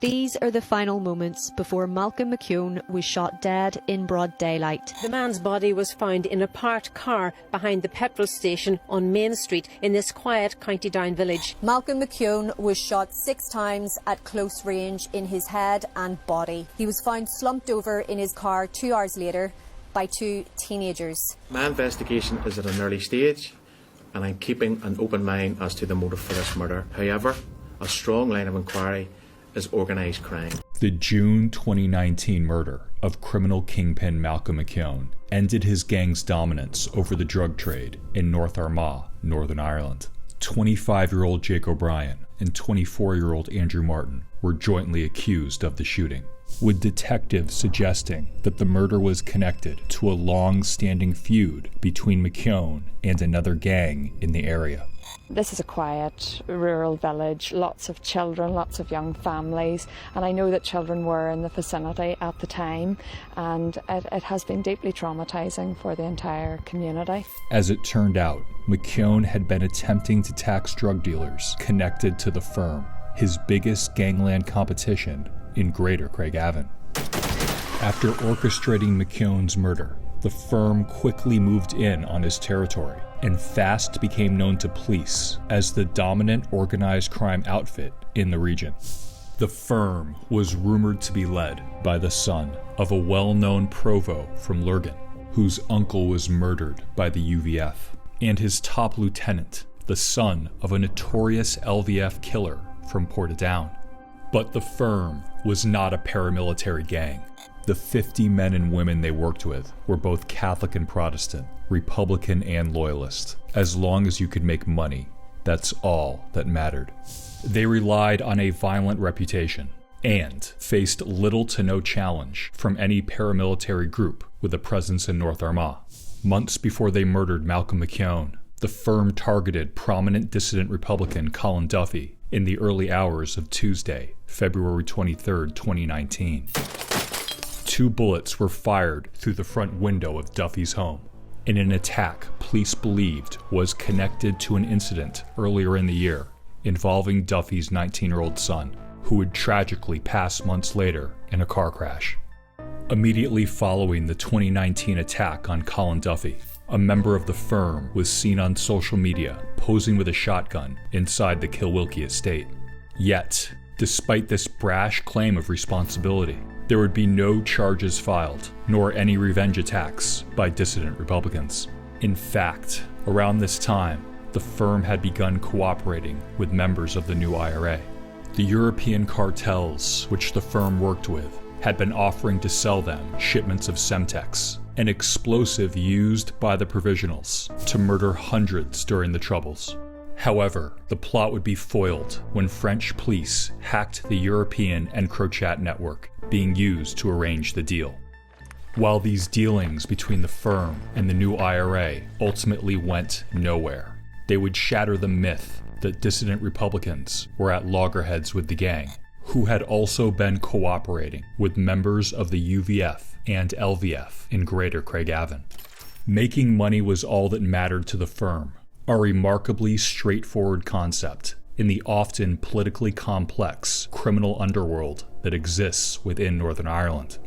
These are the final moments before Malcolm McKeown was shot dead in broad daylight. The man's body was found in a parked car behind the petrol station on Main Street in this quiet County Down village. Malcolm McKeown was shot 6 times at close range in his head and body. He was found slumped over in his car 2 hours later by 2 teenagers. My investigation is at an early stage and I'm keeping an open mind as to the motive for this murder. However, a strong line of inquiry is organised crime. The June 2019 murder of criminal kingpin Malcolm McKeown ended his gang's dominance over the drug trade in North Armagh, Northern Ireland. 25-year-old Jake O'Brien and 24-year-old Andrew Martin were jointly accused of the shooting, with detectives suggesting that the murder was connected to a long-standing feud between McKeown and another gang in the area. This is a quiet rural village, lots of children, lots of young families, and I know that children were in the vicinity at the time, and it has been deeply traumatising for the entire community. As it turned out, McKeown had been attempting to tax drug dealers connected to the firm, his biggest gangland competition in Greater Craigavon. After orchestrating McKeown's murder, the firm quickly moved in on his territory and fast became known to police as the dominant organized crime outfit in the region. The firm was rumored to be led by the son of a well-known provo from Lurgan, whose uncle was murdered by the UVF, and his top lieutenant, the son of a notorious LVF killer from Portadown. But the firm was not a paramilitary gang. The 50 men and women they worked with were both Catholic and Protestant, Republican and Loyalist. As long as you could make money, that's all that mattered. They relied on a violent reputation and faced little to no challenge from any paramilitary group with a presence in North Armagh. Months before they murdered Malcolm McKeown, the firm targeted prominent dissident Republican Colin Duffy in the early hours of Tuesday, February 23, 2019. 2 bullets were fired through the front window of Duffy's home in an attack police believed was connected to an incident earlier in the year involving Duffy's 19-year-old son, who would tragically pass months later in a car crash. Immediately following the 2019 attack on Colin Duffy, a member of the firm was seen on social media posing with a shotgun inside the Kilwilkie estate. Yet, despite this brash claim of responsibility, there would be no charges filed, nor any revenge attacks by dissident Republicans. In fact, around this time, the firm had begun cooperating with members of the new IRA. The European cartels, which the firm worked with, had been offering to sell them shipments of Semtex, an explosive used by the Provisionals to murder hundreds during the Troubles. However, the plot would be foiled when French police hacked the European and Crochat network being used to arrange the deal. While these dealings between the firm and the new IRA ultimately went nowhere, they would shatter the myth that dissident Republicans were at loggerheads with the gang, who had also been cooperating with members of the UVF and LVF in Greater Craigavon. Making money was all that mattered to the firm, a remarkably straightforward concept in the often politically complex criminal underworld that exists within Northern Ireland.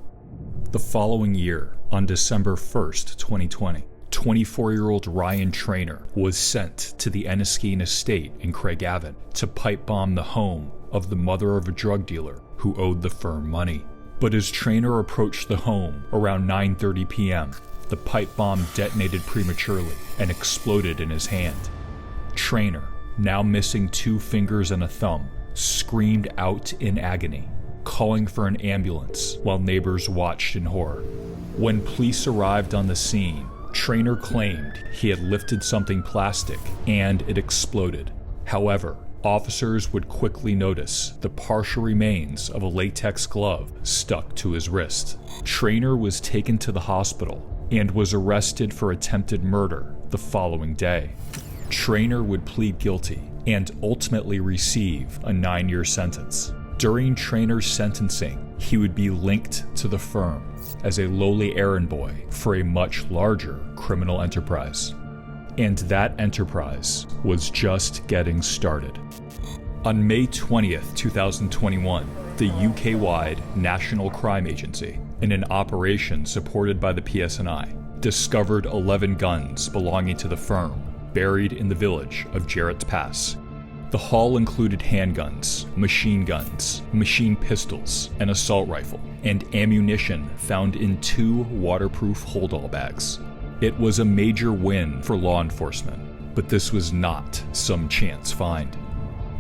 The following year, on December 1st, 2020, 24-year-old Ryan Treanor was sent to the Enniskeane estate in Craigavon to pipe bomb the home of the mother of a drug dealer who owed the firm money. But as Treanor approached the home around 9:30 p.m., the pipe bomb detonated prematurely and exploded in his hand. Treanor, now missing 2 fingers and a thumb, screamed out in agony, calling for an ambulance while neighbors watched in horror. When police arrived on the scene, Treanor claimed he had lifted something plastic and it exploded. However, officers would quickly notice the partial remains of a latex glove stuck to his wrist. Treanor was taken to the hospital and was arrested for attempted murder the following day. Treanor would plead guilty and ultimately receive a 9-year sentence. During Trainor's sentencing, he would be linked to the firm as a lowly errand boy for a much larger criminal enterprise. And that enterprise was just getting started. On May 20th, 2021, the UK-wide National Crime Agency, in an operation supported by the PSNI, discovered 11 guns belonging to the firm buried in the village of Jerretspass. The haul included handguns, machine pistols, an assault rifle, and ammunition found in 2 waterproof hold-all bags. It was a major win for law enforcement, but this was not some chance find.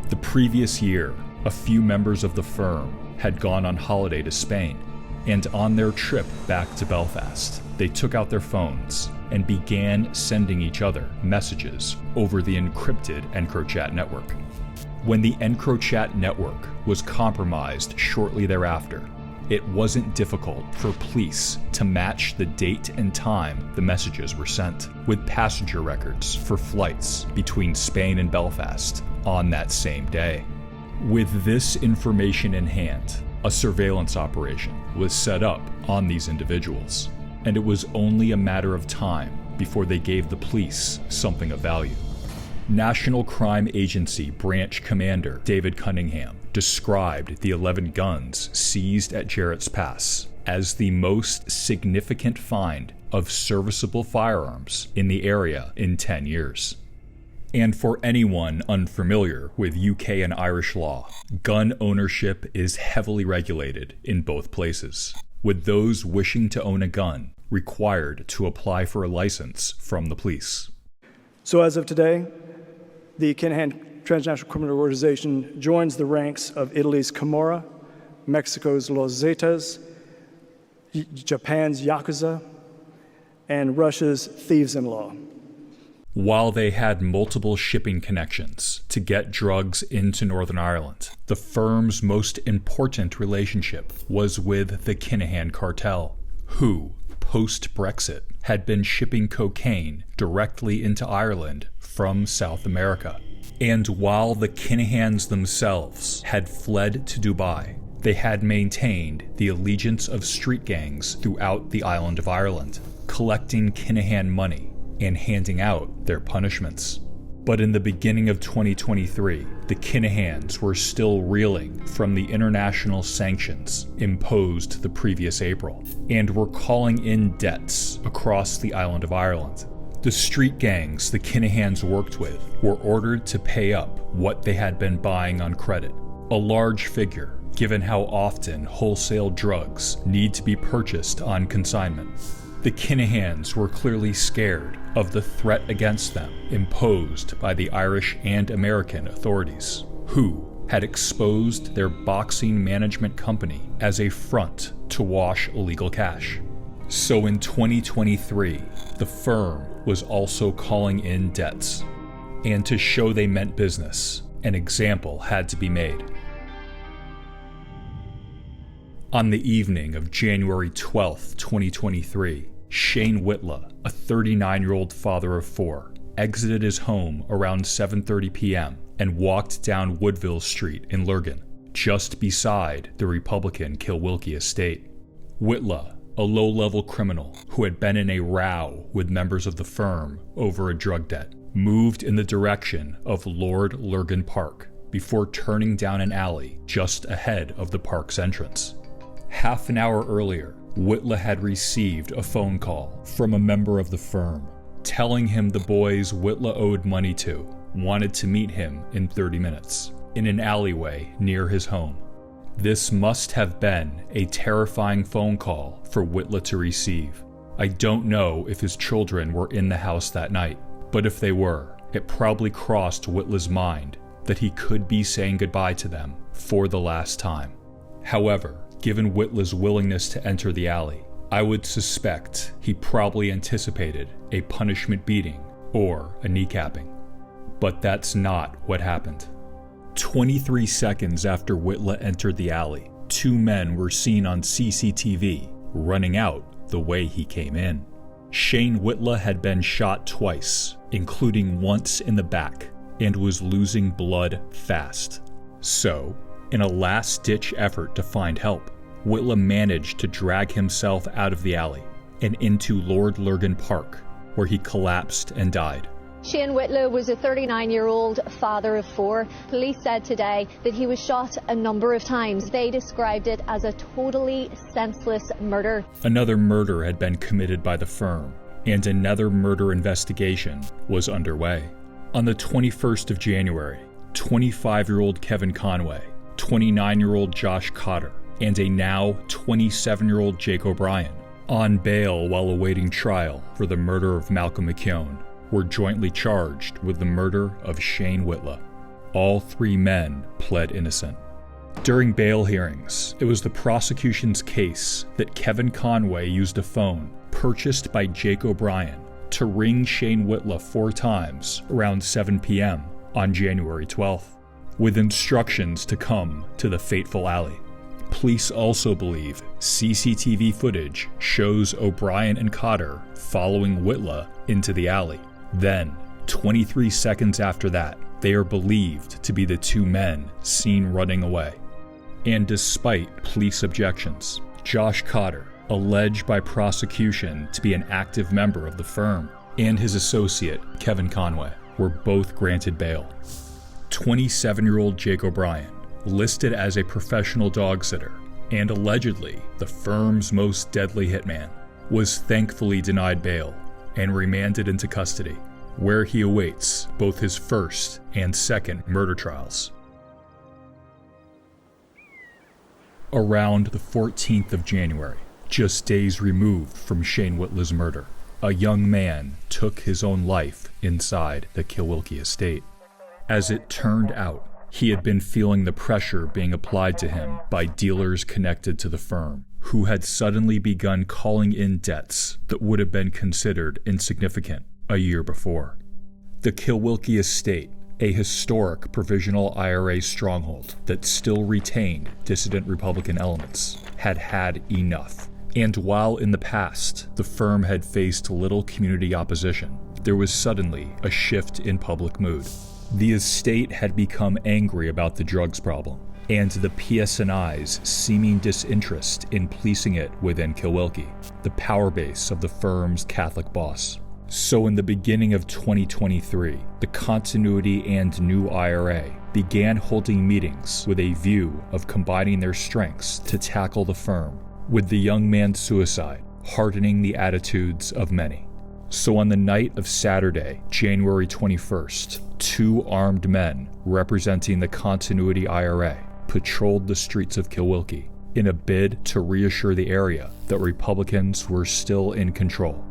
The previous year, a few members of the firm had gone on holiday to Spain, and on their trip back to Belfast, they took out their phones and began sending each other messages over the encrypted EncroChat network. When the EncroChat network was compromised shortly thereafter, it wasn't difficult for police to match the date and time the messages were sent, with passenger records for flights between Spain and Belfast on that same day. With this information in hand, a surveillance operation was set up on these individuals, and it was only a matter of time before they gave the police something of value. National Crime Agency Branch Commander David Cunningham described the 11 guns seized at Jerretspass as the most significant find of serviceable firearms in the area in 10 years. And for anyone unfamiliar with UK and Irish law, gun ownership is heavily regulated in both places, with those wishing to own a gun required to apply for a license from the police. So as of today, the Kinahan transnational criminal organization joins the ranks of Italy's Camorra, Mexico's Los Zetas, Japan's Yakuza, and Russia's thieves-in-law. While they had multiple shipping connections to get drugs into Northern Ireland, the firm's most important relationship was with the Kinahan cartel, who, post-Brexit, had been shipping cocaine directly into Ireland from South America. And while the Kinahans themselves had fled to Dubai, they had maintained the allegiance of street gangs throughout the island of Ireland, collecting Kinahan money and handing out their punishments. But in the beginning of 2023, the Kinahans were still reeling from the international sanctions imposed the previous April, and were calling in debts across the island of Ireland. The street gangs the Kinahans worked with were ordered to pay up what they had been buying on credit, a large figure given how often wholesale drugs need to be purchased on consignment. The Kinahans were clearly scared of the threat against them imposed by the Irish and American authorities, who had exposed their boxing management company as a front to wash illegal cash. So in 2023, the firm was also calling in debts. And to show they meant business, an example had to be made. On the evening of January 12, 2023, Shane Whitla, a 39-year-old father of 4, exited his home around 7:30 p.m. and walked down Woodville Street in Lurgan, just beside the Republican Kilwilkie estate. Whitla, a low-level criminal who had been in a row with members of the firm over a drug debt, moved in the direction of Lord Lurgan Park before turning down an alley just ahead of the park's entrance. Half an hour earlier, Whitla had received a phone call from a member of the firm telling him the boys Whitla owed money to wanted to meet him in 30 minutes in an alleyway near his home. This must have been a terrifying phone call for Whitla to receive. I don't know if his children were in the house that night, but if they were, it probably crossed Whitla's mind that he could be saying goodbye to them for the last time. However, given Whitla's willingness to enter the alley, I would suspect he probably anticipated a punishment beating or a kneecapping. But that's not what happened. 23 seconds after Whitla entered the alley, 2 men were seen on CCTV running out the way he came in. Shane Whitla had been shot twice, including once in the back, and was losing blood fast. So, in a last-ditch effort to find help, Whitla managed to drag himself out of the alley and into Lord Lurgan Park, where he collapsed and died. Shane Whitla was a 39-year-old father of 4. Police said today that he was shot a number of times. They described it as a totally senseless murder. Another murder had been committed by the firm, and another murder investigation was underway. On the 21st of January, 25-year-old Kevin Conway, 29-year-old Josh Cotter, and a now 27-year-old Jake O'Brien, on bail while awaiting trial for the murder of Malcolm McKeown, were jointly charged with the murder of Shane Whitla. All 3 men pled innocent. During bail hearings, it was the prosecution's case that Kevin Conway used a phone purchased by Jake O'Brien to ring Shane Whitla 4 times around 7 p.m. on January 12th, with instructions to come to the fateful alley. Police also believe CCTV footage shows O'Brien and Cotter following Whitla into the alley. Then, 23 seconds after that, they are believed to be the 2 men seen running away. And despite police objections, Josh Cotter, alleged by prosecution to be an active member of the firm, and his associate, Kevin Conway, were both granted bail. 27-year-old Jake O'Brien, listed as a professional dog sitter and allegedly the firm's most deadly hitman, was thankfully denied bail and remanded into custody, where he awaits both his first and second murder trials. Around the 14th of January, just days removed from Shane Whitla's murder, a young man took his own life inside the Kilwilkie estate. As it turned out, he had been feeling the pressure being applied to him by dealers connected to the firm, who had suddenly begun calling in debts that would have been considered insignificant a year before. The Kilwilkie estate, a historic provisional IRA stronghold that still retained dissident Republican elements, had had enough. And while in the past the firm had faced little community opposition, there was suddenly a shift in public mood. The estate had become angry about the drugs problem, and the PSNI's seeming disinterest in policing it within Kilwilkie, the power base of the firm's Catholic boss. So in the beginning of 2023, the Continuity and New IRA began holding meetings with a view of combining their strengths to tackle the firm, with the young man's suicide hardening the attitudes of many. So on the night of Saturday, January 21st, 2 armed men representing the Continuity IRA patrolled the streets of Kilwilkie in a bid to reassure the area that Republicans were still in control.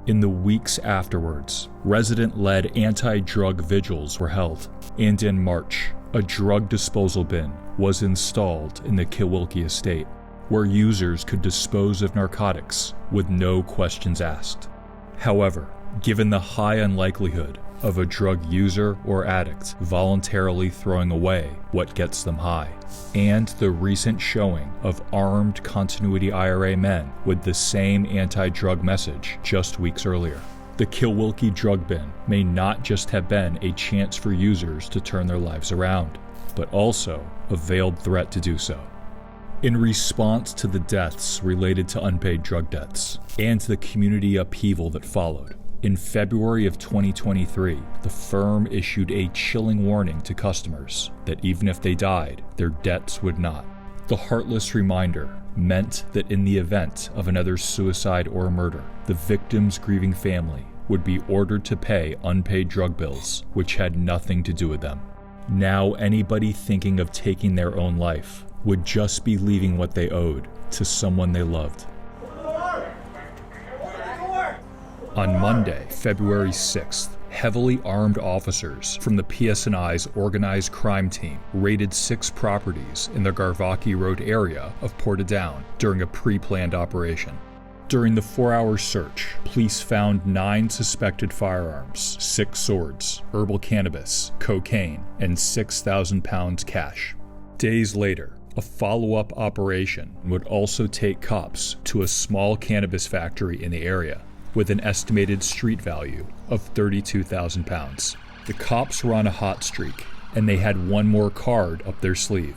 In the weeks afterwards, resident-led anti-drug vigils were held, and in March, a drug disposal bin was installed in the Kilwilkie estate, where users could dispose of narcotics with no questions asked. However, given the high unlikelihood of a drug user or addict voluntarily throwing away what gets them high, and the recent showing of armed Continuity IRA men with the same anti-drug message just weeks earlier, the Kilwilkie drug bin may not just have been a chance for users to turn their lives around, but also a veiled threat to do so. In response to the deaths related to unpaid drug debts and the community upheaval that followed, in February of 2023, the firm issued a chilling warning to customers that even if they died, their debts would not. The heartless reminder meant that in the event of another suicide or murder, the victim's grieving family would be ordered to pay unpaid drug bills, which had nothing to do with them. Now anybody thinking of taking their own life would just be leaving what they owed to someone they loved. On Monday, February 6th, heavily armed officers from the PSNI's organized crime team raided 6 properties in the Garvaki Road area of Portadown during a pre-planned operation. During the 4-hour search, police found 9 suspected firearms, 6 swords, herbal cannabis, cocaine, and 6,000 pounds cash. Days later, a follow-up operation would also take cops to a small cannabis factory in the area, with an estimated street value of 32,000 pounds. The cops were on a hot streak, and they had one more card up their sleeve.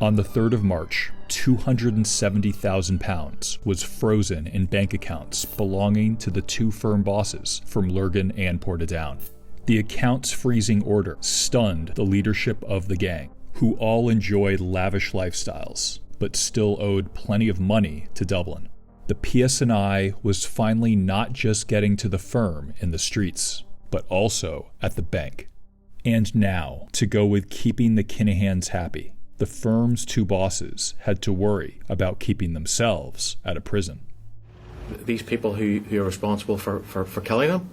On the 3rd of March, 270,000 pounds was frozen in bank accounts belonging to the 2 firm bosses from Lurgan and Portadown. The accounts freezing order stunned the leadership of the gang, who all enjoyed lavish lifestyles, but still owed plenty of money to Dublin. The PSNI was finally not just getting to the firm in the streets, but also at the bank. And now, to go with keeping the Kinahans happy, the firm's two bosses had to worry about keeping themselves out of prison. These people who are responsible for killing them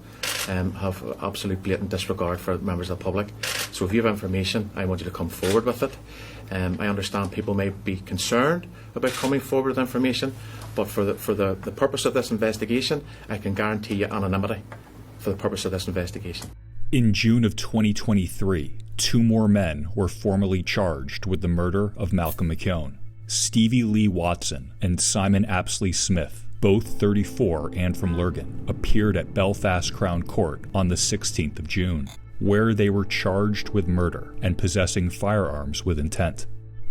have absolute blatant disregard for members of the public. So if you have information, I want you to come forward with it. I understand people may be concerned about coming forward with information, but for the purpose of this investigation, I can guarantee you anonymity for the purpose of this investigation. In June of 2023, 2 more men were formally charged with the murder of Malcolm McKeown. Stevie Lee Watson and Simon Apsley Smith, both 34 and from Lurgan, appeared at Belfast Crown Court on the 16th of June, where they were charged with murder and possessing firearms with intent.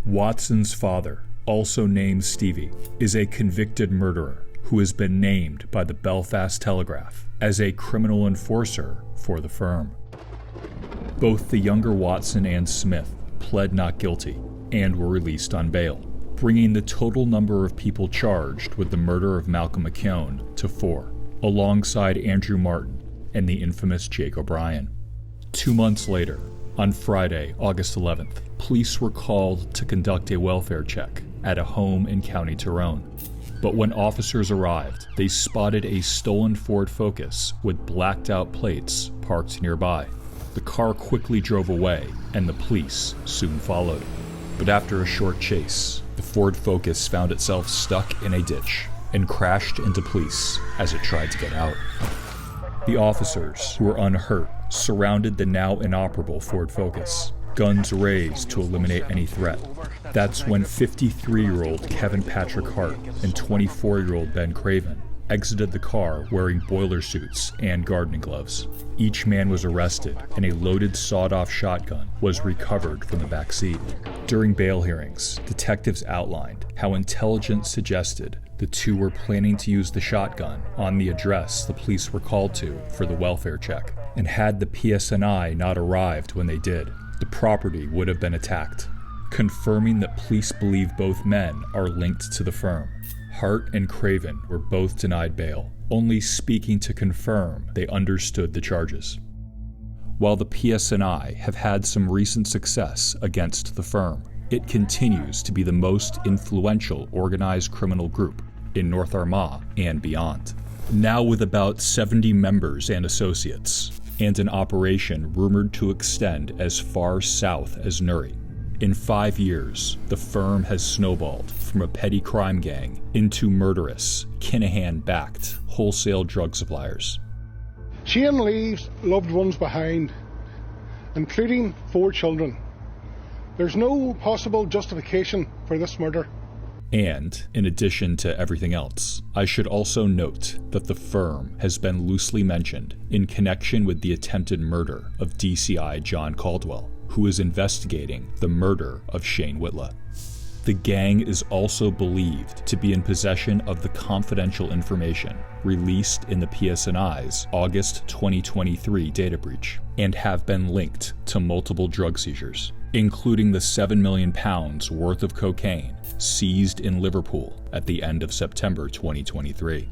Watson's father, also named Stevie, is a convicted murderer who has been named by the Belfast Telegraph as a criminal enforcer for the firm. Both the younger Watson and Smith pled not guilty and were released on bail, bringing the total number of people charged with the murder of Malcolm McKeown to 4, alongside Andrew Martin and the infamous Jake O'Brien. 2 months later, on Friday, August 11th, police were called to conduct a welfare check at a home in County Tyrone. But when officers arrived, they spotted a stolen Ford Focus with blacked out plates parked nearby. The car quickly drove away, and the police soon followed. But after a short chase, the Ford Focus found itself stuck in a ditch and crashed into police as it tried to get out. The officers, who were unhurt, surrounded the now inoperable Ford Focus, guns raised to eliminate any threat. That's when 53-year-old Kevin Patrick Hart and 24-year-old Ben Craven exited the car wearing boiler suits and gardening gloves. Each man was arrested, and a loaded sawed-off shotgun was recovered from the back seat. During bail hearings, detectives outlined how intelligence suggested the two were planning to use the shotgun on the address the police were called to for the welfare check, and had the PSNI not arrived when they did, the property would have been attacked, confirming that police believe both men are linked to the firm. Hart and Craven were both denied bail, only speaking to confirm they understood the charges. While the PSNI have had some recent success against the firm, it continues to be the most influential organized criminal group in North Armagh and beyond. Now with about 70 members and associates, and an operation rumored to extend as far south as Newry. In 5 years, the firm has snowballed from a petty crime gang into murderous, Kinahan-backed wholesale drug suppliers. Shane leaves loved ones behind, including 4 children. There's no possible justification for this murder. And, in addition to everything else, I should also note that the firm has been loosely mentioned in connection with the attempted murder of DCI John Caldwell, who is investigating the murder of Shane Whitla. The gang is also believed to be in possession of the confidential information released in the PSNI's August 2023 data breach, and have been linked to multiple drug seizures, including the £7 million worth of cocaine seized in Liverpool at the end of September 2023.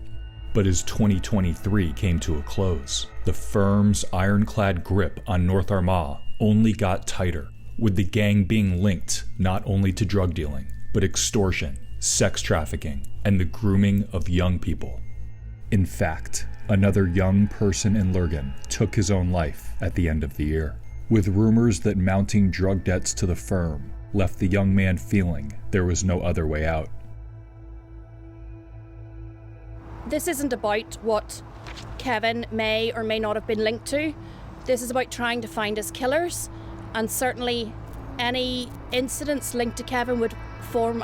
But as 2023 came to a close, the firm's ironclad grip on North Armagh only got tighter, with the gang being linked not only to drug dealing, but extortion, sex trafficking, and the grooming of young people. In fact, another young person in Lurgan took his own life at the end of the year, with rumors that mounting drug debts to the firm left the young man feeling there was no other way out. This isn't about what Kevin may or may not have been linked to. This is about trying to find his killers, and certainly any incidents linked to Kevin would form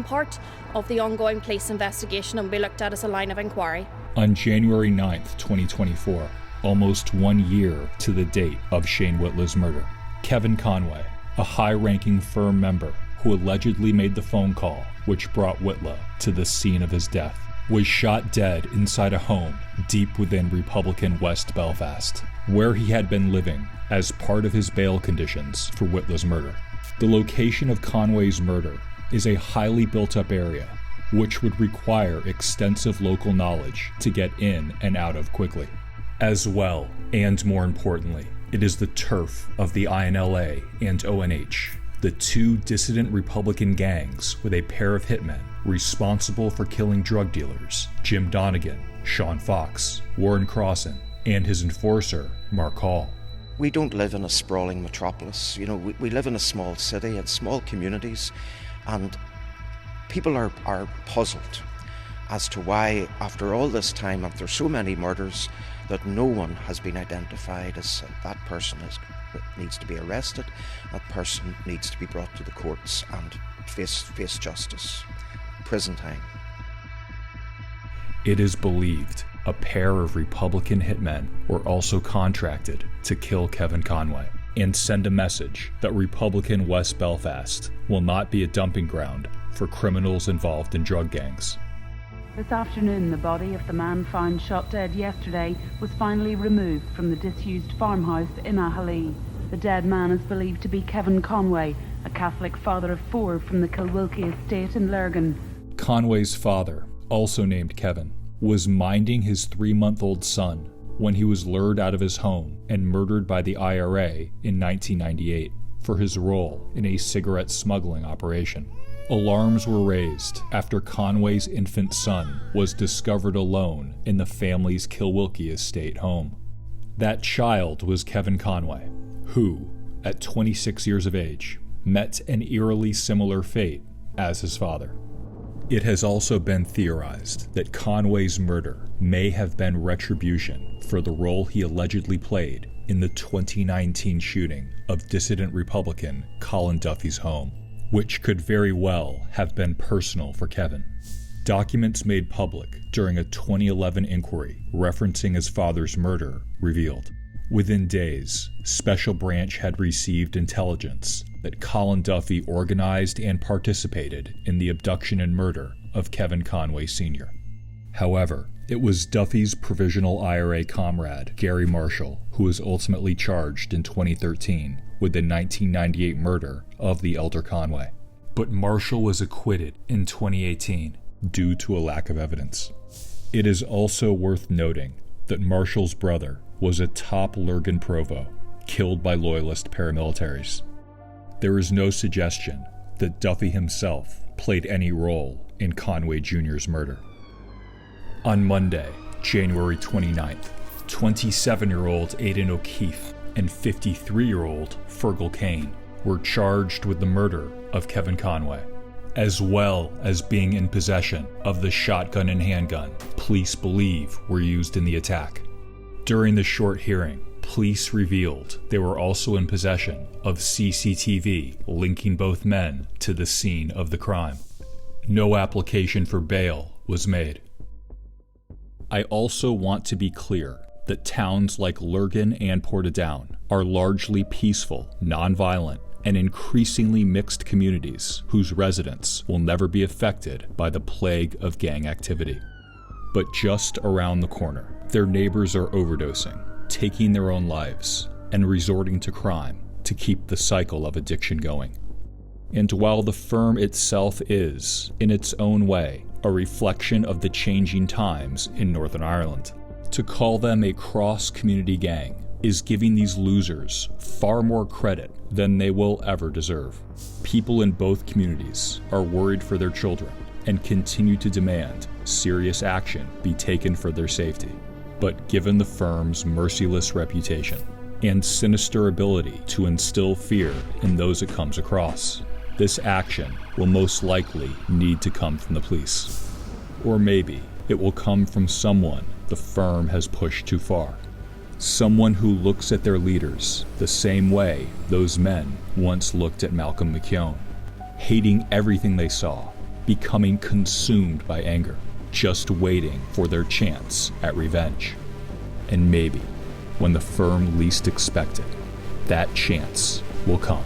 part of the ongoing police investigation and be looked at as a line of inquiry. On January 9th, 2024, almost 1 year to the date of Shane Whitla's murder, Kevin Conway, a high-ranking firm member who allegedly made the phone call which brought Whitla to the scene of his death, was shot dead inside a home deep within Republican West Belfast. where he had been living as part of his bail conditions for Whitla's murder. The location of Conway's murder is a highly built-up area, which would require extensive local knowledge to get in and out of quickly. As well, and more importantly, it is the turf of the INLA and ONH, the two dissident Republican gangs with a pair of hitmen responsible for killing drug dealers Jim Donegan, Sean Fox, Warren Crossan, and his enforcer, Mark Hall. We don't live in a sprawling metropolis. We live in a small city and small communities, and people are puzzled as to why, after all this time, after so many murders, that no one has been identified as that person needs to be arrested, that person needs to be brought to the courts and face justice, prison time. It is believed a pair of Republican hitmen were also contracted to kill Kevin Conway and send a message that Republican West Belfast will not be a dumping ground for criminals involved in drug gangs. This afternoon, the body of the man found shot dead yesterday was finally removed from the disused farmhouse in Ahali. The dead man is believed to be Kevin Conway, a Catholic father of 4 from the Kilwilkie estate in Lurgan. Conway's father, also named Kevin, was minding his 3-month-old son when he was lured out of his home and murdered by the IRA in 1998 for his role in a cigarette smuggling operation. Alarms were raised after Conway's infant son was discovered alone in the family's Kilwilkie estate home. That child was Kevin Conway, who, at 26 years of age, met an eerily similar fate as his father. It has also been theorized that Conway's murder may have been retribution for the role he allegedly played in the 2019 shooting of dissident Republican Colin Duffy's home, which could very well have been personal for Kevin. Documents made public during a 2011 inquiry referencing his father's murder revealed. Within days, Special Branch had received intelligence that Colin Duffy organized and participated in the abduction and murder of Kevin Conway Sr. However, it was Duffy's provisional IRA comrade, Gary Marshall, who was ultimately charged in 2013 with the 1998 murder of the elder Conway. But Marshall was acquitted in 2018 due to a lack of evidence. It is also worth noting that Marshall's brother was a top Lurgan provo, killed by loyalist paramilitaries. There is no suggestion that Duffy himself played any role in Conway Jr.'s murder. On Monday, January 29th, 27-year-old Aidan O'Keefe and 53-year-old Fergal Kane were charged with the murder of Kevin Conway, as well as being in possession of the shotgun and handgun police believe were used in the attack. During the short hearing, police revealed they were also in possession of CCTV linking both men to the scene of the crime. No application for bail was made. I also want to be clear that towns like Lurgan and Portadown are largely peaceful, nonviolent, and increasingly mixed communities whose residents will never be affected by the plague of gang activity. But just around the corner, their neighbors are overdosing, taking their own lives, and resorting to crime to keep the cycle of addiction going. And while the firm itself is, in its own way, a reflection of the changing times in Northern Ireland, to call them a cross-community gang is giving these losers far more credit than they will ever deserve. People in both communities are worried for their children and continue to demand serious action be taken for their safety. But given the firm's merciless reputation and sinister ability to instill fear in those it comes across, this action will most likely need to come from the police. Or maybe it will come from someone the firm has pushed too far. Someone who looks at their leaders the same way those men once looked at Malcolm McKeown, hating everything they saw, becoming consumed by anger, just waiting for their chance at revenge. And maybe, when the firm least expect it, that chance will come.